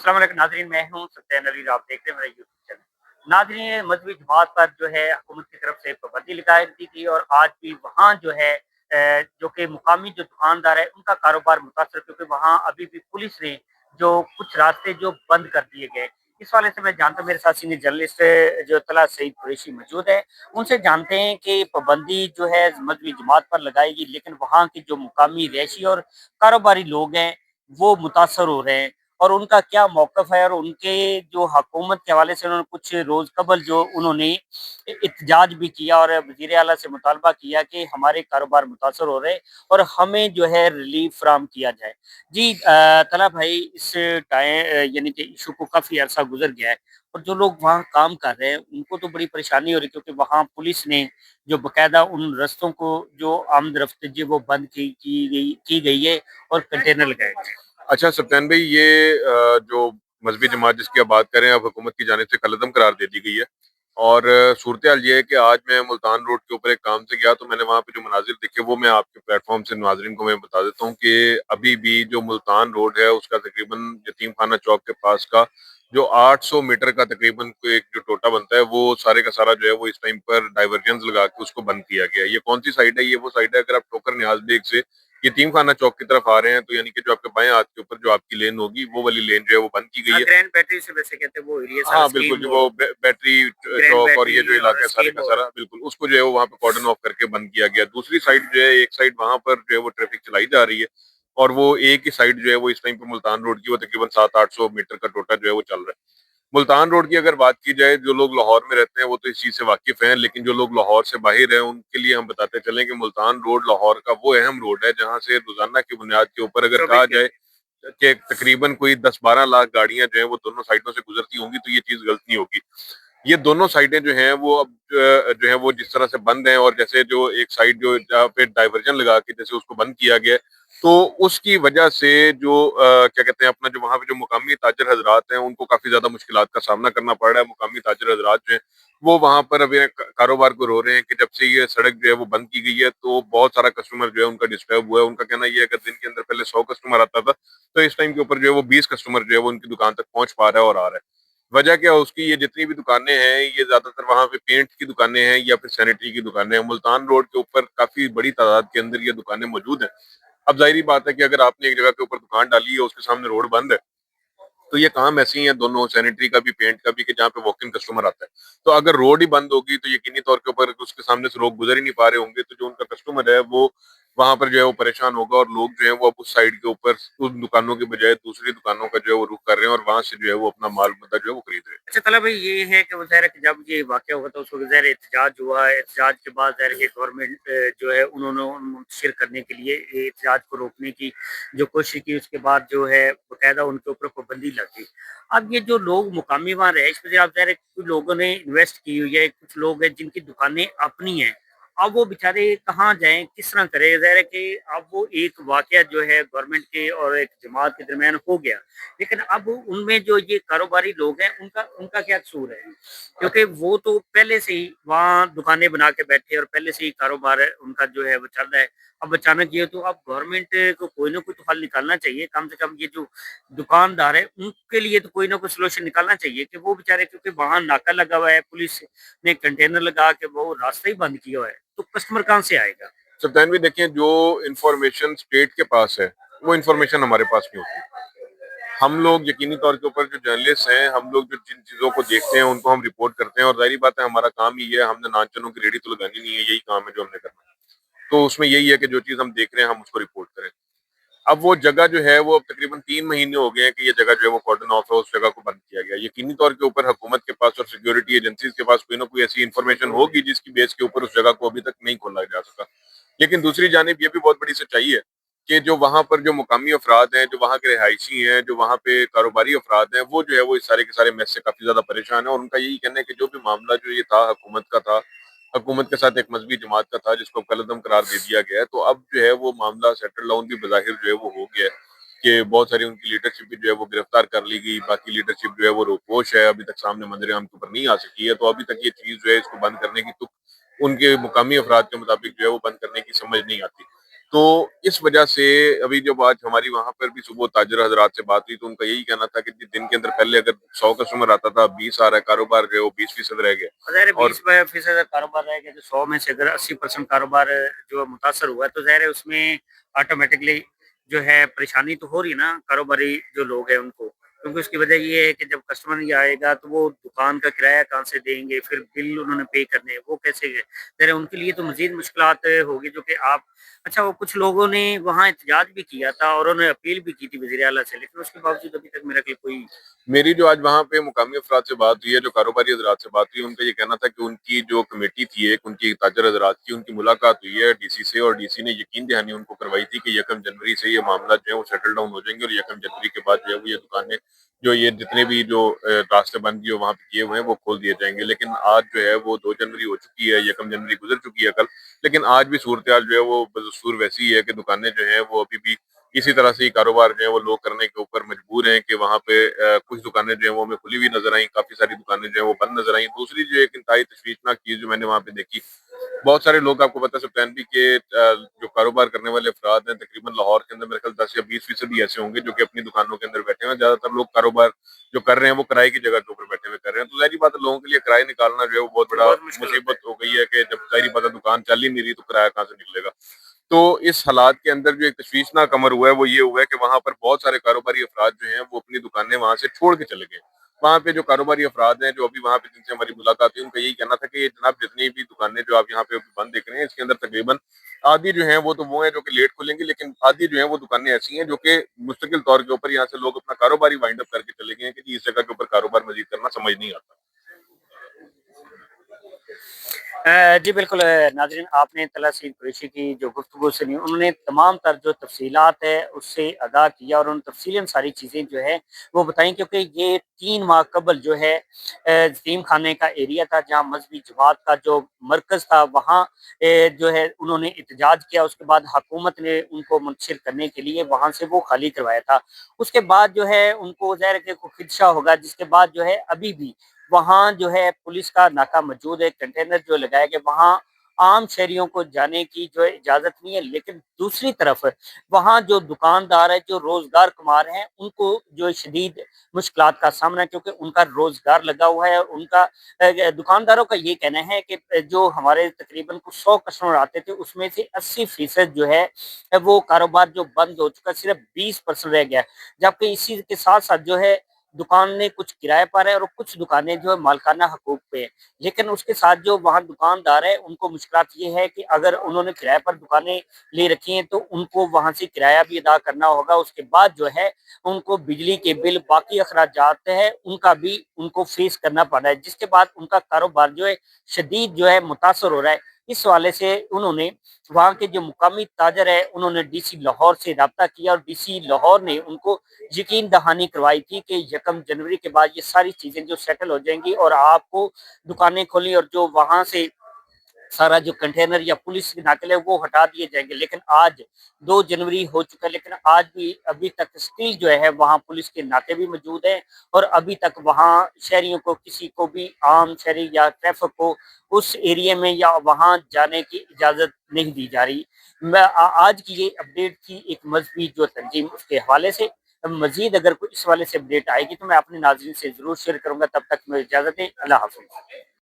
अस्सलाम वालेकुम नाज़रीन, मैं हूँ सत्यान अली, आप देख रहे हैं मेरा यूट्यूब चैनल। नाज़रीन, मज़हबी जमात पर जो है हुकूमत की तरफ से पाबंदी लगा दी थी और आज भी वहाँ जो है जो कि मुकामी जो दुकानदार है उनका कारोबार मुतासर, क्योंकि वहाँ अभी भी पुलिस ने जो कुछ रास्ते जो बंद कर दिए गए। इस वाले से मैं जानता हूँ, मेरे साथ सीनियर जर्नलिस्ट जो तलहा सईद कुरैशी मौजूद है, उनसे जानते हैं कि पाबंदी जो है मज़हबी जमात पर लगाएगी, लेकिन वहाँ की जो मुकामी रहायशी और कारोबारी लोग हैं वो मुतासर हो रहे हैं और उनका क्या मौक़िफ़ है और उनके जो हुकूमत के हवाले से उन्होंने कुछ रोज़ कबल जो उन्होंने एहतजाज भी किया और वज़ीर आला से मुतालबा किया कि हमारे कारोबार मुतासर हो रहे हैं और हमें जो है रिलीफ़ फ़राहम किया जाए। जी तलहा भाई, इस यानी कि इश्यू को काफ़ी अरसा गुज़र गया है और जो लोग वहाँ काम कर रहे हैं उनको तो बड़ी परेशानी हो रही है, क्योंकि वहाँ पुलिस ने जो बाकायदा उन रास्तों को जो आमद-रफ़्त वो बंद की गई है और कंटेनर लगाए गए हैं। अच्छा सफ्तान भाई, ये जो मजहबी जमात जिसकी आप बात कर रहे हैं, अब हुकूमत की जानिब से कलअदम करार दे दी गई है। और सूरत हाल ये है कि आज मैं मुल्तान रोड के ऊपर एक काम से गया, तो मैंने वहाँ पे जो मनाजिर देखे वो मैं आपके प्लेटफॉर्म से नाजरीन को मैं बता देता हूँ कि अभी भी जो मुल्तान रोड है उसका तकरीबन यतीम खाना चौक के पास का जो 800 मीटर का तकरीबन कोई एक जो टोटा बनता है, वो सारे का सारा जो है वो इस टाइम पर डाइवर्जेंस लगा के उसको बंद किया गया है। ये कौन सी साइड है? ये वो साइड है, अगर आप ठोकर न्याज बेग से यतीम खाना चौक की तरफ आ रहे हैं तो यानी कि जो आपके बाएं हाथ के ऊपर जो आपकी लेन होगी वो वाली लेन जो है वो बंद की गई हाँ, है। ग्रैंड बैटरी से वैसे कहते हैं वो एरिया सारा हाँ बिल्कुल, स्कीम जो मोड़, वो बैटरी ग्रैंड चौक और ये जो बैटरी इलाका और है सारे स्कीम का मोड़। सारा, बिल्कुल उसको जो है वो वहाँ पे कॉर्डन ऑफ करके बंद किया गया। दूसरी साइड जो है, एक साइड वहाँ पर जो है वो ट्रैफिक चलाई जा रही है और वो एक ही साइड जो है वो इस टाइम पे मुल्तान रोड की वो तकरीबन 700-800 मीटर का टोटा जो है वो चल रहा है। मुल्तान रोड की अगर बात की जाए, जो लोग लाहौर में रहते हैं वो तो इस चीज़ से वाकिफ हैं, लेकिन जो लोग लाहौर से बाहर हैं उनके लिए हम बताते चलें कि मुल्तान रोड लाहौर का वो अहम रोड है जहाँ से रोजाना की बुनियाद के ऊपर अगर कहा 24 जाए घंटे। कि तकरीबन कोई 10-12 लाख गाड़ियां जो है वो दोनों साइडों से गुजरती होंगी, तो ये चीज गलत नहीं होगी। ये दोनों साइडें जो हैं वो अब जो है वो जिस तरह से बंद हैं, और जैसे जो एक साइड जो जहाँ पे डाइवर्जन लगा के जैसे उसको बंद किया गया है, तो उसकी वजह से जो क्या कहते हैं अपना जो वहाँ पे जो मुकामी ताजर हजरात हैं उनको काफी ज्यादा मुश्किलात का सामना करना पड़ रहा है। मुकामी ताजर हजरात जो हैं वो वहाँ पर अभी कारोबार को रो रहे हैं कि जब से ये सड़क जो है वो बंद की गई है तो बहुत सारा कस्टमर जो है उनका डिस्टर्ब हुआ है। उनका कहना ये है अगर दिन के अंदर पहले 100 कस्टमर आता था, तो इस टाइम के ऊपर जो है वो 20 कस्टमर जो है वो उनकी दुकान तक पहुंच पा रहा है और आ रहा है। वजह क्या है उसकी? ये जितनी भी दुकानें हैं ये ज्यादातर वहां पे पेंट की दुकानें हैं या फिर सैनिटरी की दुकानें हैं। मुल्तान रोड के ऊपर काफी बड़ी तादाद के अंदर ये दुकानें मौजूद हैं। अब जाहिर बात है कि अगर आपने एक जगह के ऊपर दुकान डाली है, उसके सामने रोड बंद है, तो ये काम ऐसे ही है दोनों, सैनिटरी का भी पेंट का भी, कि जहाँ पे वॉक इन कस्टमर आता है। तो अगर रोड ही बंद होगी तो यकीनी तौर के ऊपर उसके सामने से लोग गुजर ही नहीं पा रहे होंगे, तो जो उनका कस्टमर है वो वहां पर जो है वो परेशान होगा, और लोग जो है वो अब उस साइड के ऊपर उन दुकानों के बजाय दूसरी दुकानों का जो है वो रुख कर रहे हैं और वहां से जो है वो अपना माल मतलब जो है वो खरीद रहे हैं। अच्छा तला भाई, ये है कि वो ज़ाहिर है कि जब ये वाक़या हुआ था उस वक़्त ज़ाहिर है एहतजाज हुआ है, एहतजाज के बाद ज़ाहिर है कि गवर्नमेंट जो है उन्होंने मुंतशिर करने के लिए एहतजाज को रोकने की जो कोशिश की, उसके बाद जो है बाकायदा उनके ऊपर पाबंदी लग गई। अब ये जो लोग मुकामी वहाँ रहाइश पज़ीर, आप ज़ाहिर है कुछ लोगों ने इन्वेस्ट की हुई है, कुछ लोग हैं जिनकी दुकानें अपनी हैं। अब वो बेचारे कहाँ जाएँ, किस तरह करें? ज़ाहिर है कि अब वो एक वाक़या जो है गवर्नमेंट के और एक जमात के दरमियान हो गया। लेकिन अब उनमें जो ये कारोबारी लोग हैं उनका उनका क्या कसूर है? क्योंकि वो तो पहले से ही वहाँ दुकानें बना के बैठे और पहले से ही कारोबार है उनका जो है वो चल रहा है। अब अचानक ये तो अब गवर्नमेंट को कोई ना कोई तो हल निकालना चाहिए। कम से कम ये जो दुकानदार है उनके लिए तो कोई ना कोई सॉल्यूशन निकालना चाहिए कि वो बेचारे, क्योंकि वहाँ नाका लगा हुआ है, पुलिस ने कंटेनर लगा के वो रास्ता ही बंद किया हुआ है, तो कस्टमर कहाँ से आएगा? सप्तान भी देखें, जो इंफॉर्मेशन स्टेट के पास है वो इंफॉर्मेशन हमारे पास नहीं होती। हम लोग यकीनी तौर के ऊपर जो जर्नलिस्ट हैं, हम लोग जो जिन चीजों को देखते हैं उनको हम रिपोर्ट करते हैं, और जाहिर बात है हमारा काम ही है, हमने नान चनों की रेडी तो लगानी नहीं है, यही काम है जो हमने करना है। तो उसमें यही है कि जो चीज हम देख रहे हैं हम उसको रिपोर्ट करें। अब वो जगह जो है वो अब तकरीबन 3 महीने हो गए हैं कि ये जगह जो है वो कॉर्डन ऑफ है, उस जगह को बंद किया गया। यकीनी तौर के ऊपर हुकूमत के पास और सिक्योरिटी एजेंसीज के पास कोई ना कोई ऐसी इन्फॉर्मेशन होगी जिसकी बेस के ऊपर उस जगह को अभी तक नहीं खोला जा सका। लेकिन दूसरी जानिब ये भी बहुत बड़ी सच्चाई है कि जो वहाँ पर जो मुकामी अफराद हैं, जो वहाँ के रिहायशी हैं, जो वहाँ पे कारोबारी अफराद हैं, वो जो है वो इस सारे के सारे मैस से काफी ज्यादा परेशान है, और उनका यही कहना है कि जो भी मामला जो ये था हुकूमत का था, हुकूमत के साथ एक मजहबी जमात का था जिसको कलअदम करार दे दिया गया है, तो अब जो है वो मामला सेटल डाउन भी बज़ाहिर जो है वो हो गया है कि बहुत सारी उनकी लीडरशिप भी जो है वो गिरफ्तार कर ली गई। बाकी लीडरशिप जो है वो रोपोश है, अभी तक सामने मंजर-ए-आम के ऊपर नहीं आ सकी है। तो अभी तक ये चीज़ जो है इसको बंद करने की तो उनके मुकामी अफराद के मुताबिक जो है वो बंद करने की समझ नहीं आती। تو اس وجہ سے ابھی جب آج ہماری وہاں پر بھی صبح تاجر حضرات سے بات ہوئی تو ان کا یہی کہنا تھا کہ دن کے اندر پہلے اگر 100 کسٹمر آتا تھا 20 آ رہا ہے، کاروبار جو ہے وہ 20% رہ گیا. ظاہر ہے اور 20% کاروبار رہے گا، جو 100 میں سے اگر 80% کاروبار جو متاثر ہوا ہے تو ظاہر ہے اس میں آٹومیٹکلی جو ہے پریشانی تو ہو رہی ہے نا کاروباری جو لوگ ہیں ان کو، کیونکہ اس کی وجہ یہ ہے کہ جب کسٹمر نہیں آئے گا تو وہ دکان کا کرایہ کہاں سے دیں گے، پھر بل انہوں نے پے کرنے ہیں وہ کیسے گئے، ظاہر ہے ان کے لیے تو مزید مشکلات ہوگی جو کہ آپ اچھا وہ کچھ لوگوں نے وہاں احتجاج بھی کیا تھا اور انہوں نے اپیل بھی کی تھی وزیر اعلیٰ سے، لیکن اس کے باوجود ابھی تک میرا کوئی میری جو آج وہاں پہ مقامی افراد سے بات ہوئی ہے، جو کاروباری حضرات سے بات ہوئی ہے، ان کا یہ کہنا تھا کہ ان کی جو کمیٹی تھی ایک، ان کی تاجر حضرات کی ان کی ملاقات ہوئی ہے ڈی سی سے، اور ڈی سی نے یقین دہانی ان کو کروائی تھی کہ 1 جنوری سے یہ معاملات جو ہے وہ سیٹل ڈاؤن ہو جائیں گے، اور 1 جنوری کے بعد جو ہے وہ یہ دکانیں جو یہ جتنے بھی جو راستے بند جو وہاں پہ کیے ہوئے ہیں وہ کھول دیے جائیں گے. لیکن آج جو ہے وہ 2 جنوری ہو چکی ہے، 1 جنوری گزر چکی ہے کل، لیکن آج بھی صورتحال جو ہے وہ بدستور ویسی ہی ہے کہ دکانیں جو ہیں وہ ابھی بھی اسی طرح سے ہی کاروبار جو ہے وہ لوگ کرنے کے اوپر مجبور ہیں کہ وہاں پہ کچھ دکانیں جو ہیں وہ ہمیں کھلی ہوئی نظر آئیں، کافی ساری دکانیں جو ہیں وہ بند نظر آئیں. دوسری جو ایک انتہائی تشویشناک چیز جو میں نے وہاں پہ دیکھی، بہت سارے لوگ آپ کو پتا سپتین بھی کہ جو کاروبار کرنے والے افراد ہیں تقریباً لاہور کے اندر میرے خیال 10 یا 20% ہی ایسے ہوں گے جو کہ اپنی دکانوں کے اندر بیٹھے ہیں. زیادہ تر لوگ کاروبار جو کر رہے ہیں وہ کرائے کی جگہ کے اوپر بیٹھے ہوئے کر رہے ہیں. تو ظاہری بات ہے لوگوں کے لیے کرایہ نکالنا جو ہے وہ بہت بڑا بہت مشکل ہوتا مصیبت ہو گئی ہے کہ جب ظاہری بات ہے دکان چل ہی نہیں رہی تو کرایہ کہاں سے نکلے گا. تو اس حالات کے اندر جو ایک تشویشناک امر ہوا ہے وہ یہ ہوا ہے کہ وہاں پر بہت سارے کاروباری افراد جو ہیں وہ اپنی دکانیں وہاں سے چھوڑ کے چلے گئے. وہاں پہ جو کاروباری افراد ہیں جو ابھی وہاں پہ جن سے ہماری ملاقات ہوئی ان کا یہی کہنا تھا کہ یہ جناب جتنی بھی دکانیں جو آپ یہاں پہ بند دیکھ رہے ہیں اس کے اندر تقریباً آدھی جو ہیں وہ تو وہ ہیں جو کہ لیٹ کھلیں گی، لیکن آدھی جو ہیں وہ دکانیں ایسی ہیں جو کہ مستقل طور کے اوپر یہاں سے لوگ اپنا کاروباری وائنڈ اپ کر کے چلے گئے ہیں کہ جی اس جگہ کے اوپر کاروبار مزید کرنا سمجھ نہیں آتا. جی بالکل ناظرین آپ نے طلعت سعید قریشی کی جو گفتگو سنی انہوں نے تمام تر جو تفصیلات ہے اس سے آگاہ کیا اور ان تفصیلاً ساری چیزیں جو ہے وہ بتائیں، کیونکہ یہ 3 ماہ قبل جو ہے یتیم خانے کا ایریا تھا جہاں مذہبی جماعت کا جو مرکز تھا وہاں جو ہے انہوں نے احتجاج کیا، اس کے بعد حکومت نے ان کو منتشر کرنے کے لیے وہاں سے وہ خالی کروایا تھا. اس کے بعد جو ہے ان کو ظاہر کہ خدشہ ہوگا، جس کے بعد جو ہے ابھی بھی وہاں جو ہے پولیس کا ناکہ موجود ہے، کنٹینر جو لگایا گیا وہاں عام شہریوں کو جانے کی جو ہے اجازت نہیں ہے. لیکن دوسری طرف وہاں جو دکاندار ہے جو روزگار کما رہے ہیں ان کو جو شدید مشکلات کا سامنا ہے، کیونکہ ان کا روزگار لگا ہوا ہے. اور ان کا دکانداروں کا یہ کہنا ہے کہ جو ہمارے تقریباً کچھ 100 کسٹمر آتے تھے اس میں سے 80% جو ہے وہ کاروبار جو بند ہو چکا، صرف 20% رہ گیا. جبکہ اسی کے ساتھ ساتھ جو ہے دکان نے کچھ کرائے پر ہے اور کچھ دکانیں جو ہے مالکانہ حقوق پہ ہے. لیکن اس کے ساتھ جو وہاں دکاندار ہے ان کو مشکلات یہ ہے کہ اگر انہوں نے کرائے پر دکانیں لے رکھی ہیں تو ان کو وہاں سے کرایہ بھی ادا کرنا ہوگا. اس کے بعد جو ہے ان کو بجلی کے بل باقی اخراجات ہیں ان کا بھی ان کو فیس کرنا پڑ رہا ہے، جس کے بعد ان کا کاروبار جو ہے شدید جو ہے متاثر ہو رہا ہے. اس حوالے سے انہوں نے وہاں کے جو مقامی تاجر ہے انہوں نے ڈی سی لاہور سے رابطہ کیا اور ڈی سی لاہور نے ان کو یقین دہانی کروائی تھی کہ 1 جنوری کے بعد یہ ساری چیزیں جو سیٹل ہو جائیں گی اور آپ کو دکانیں کھولی اور جو وہاں سے سارا جو کنٹینر یا پولیس کے ناکے وہ ہٹا دیے جائیں گے. لیکن آج 2 جنوری ہو چکا، لیکن آج بھی ابھی تک اسٹل جو ہے وہاں پولیس کے ناکے بھی موجود ہیں اور ابھی تک وہاں شہریوں کو کسی کو بھی عام شہری یا ٹریفک کو اس ایریے میں یا وہاں جانے کی اجازت نہیں دی جا رہی. میں آج کی یہ اپڈیٹ تھی ایک مذہبی جو تنظیم اس کے حوالے سے. مزید اگر کوئی اس والے سے اپڈیٹ آئے گی تو میں اپنے ناظرین سے ضرور شیئر کروں گا. تب تک میں اجازت ہے، اللہ حافظ.